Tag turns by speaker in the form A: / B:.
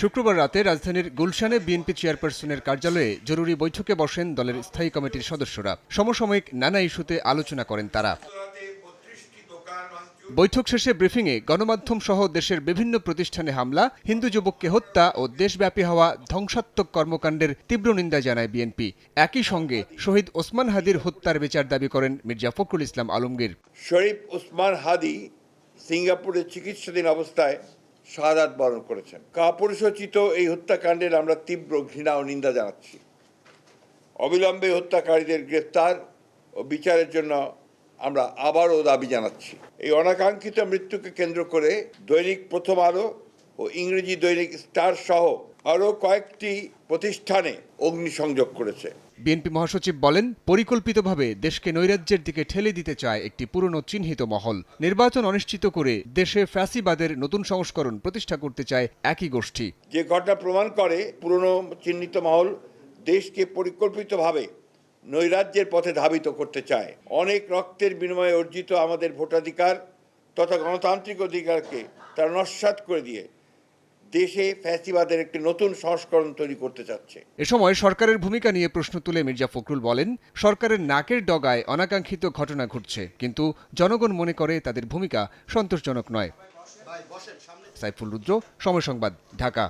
A: শুক্রবার রাতে রাজধানীর গুলশানে বিএনপি চেয়ারপারসনের কার্যালয়ে জরুরি বৈঠকে বসেন দলের স্থায়ী কমিটির সদস্যরা। সমসাময়িক নানা ইস্যুতে আলোচনা করেন তারা। বৈঠক শেষে ব্রিফিংয়ে গণমাধ্যম সহ দেশের বিভিন্ন প্রতিষ্ঠানে হামলা, হিন্দু যুবককে হত্যা ও দেশব্যাপী হওয়া ধ্বংসাত্মক কর্মকাণ্ডের তীব্র নিন্দা জানায় বিএনপি। একই সঙ্গে শহীদ ওসমান হাদির হত্যার বিচার দাবি করেন মির্জা ফখরুল ইসলাম আলমগীর।
B: শরীফ ওসমান হাদি সিঙ্গাপুরে চিকিৎসাধীন অবস্থায় শাহাদাত বরণ করেছেন। কাপুরুষোচিত এই হত্যাকাণ্ডের আমরা তীব্র ঘৃণা ও নিন্দা জানাচ্ছি। অবিলম্বে হত্যাকারীদের গ্রেফতার ও বিচারের জন্য আমরা আবারও দাবি জানাচ্ছি। এই অনাকাঙ্ক্ষিত মৃত্যুকে কেন্দ্র করে দৈনিক প্রথম আলো ও ইংরেজি দৈনিক স্টার সহ আরও কয়েকটি প্রতিষ্ঠানে অগ্নিসংযোগ করেছে।
A: বিএনপি মহাসচিব বলেন, পরিকল্পিতভাবে দেশকে নৈরাজ্যের দিকে ঠেলে দিতে চায় একটি পুরনো চিহ্নিত মহল। নির্বাচন অনিশ্চিত করে দেশে ফ্যাসিবাদের নতুন সংস্করণ প্রতিষ্ঠা করতে চায় একই গোষ্ঠী।
B: যে ঘটনা প্রমাণ করে পুরনো চিহ্নিত মহল দেশকে পরিকল্পিতভাবে নৈরাজ্যের পথে ধাবিত করতে চায়। অনেক রক্তের বিনিময়ে অর্জিত আমাদের ভোটাধিকার তথা গণতান্ত্রিক অধিকারকে তারা নস্যাৎ করে দিয়ে দেশে ফ্যাসিবাদের একটি নতুন সংস্করণ তৈরি করতে চাচ্ছে।
A: এ সময় সরকারের ভূমিকা নিয়ে প্রশ্ন তুলে মির্জা ফখরুল বলেন, সরকারের নাকের ডগায় অনাকাঙ্ক্ষিত ঘটনা ঘটছে, কিন্তু জনগণ মনে করে তাদের ভূমিকা সন্তোষজনক নয়। সাইফুল রুদ্র, সময় সংবাদ, ঢাকা।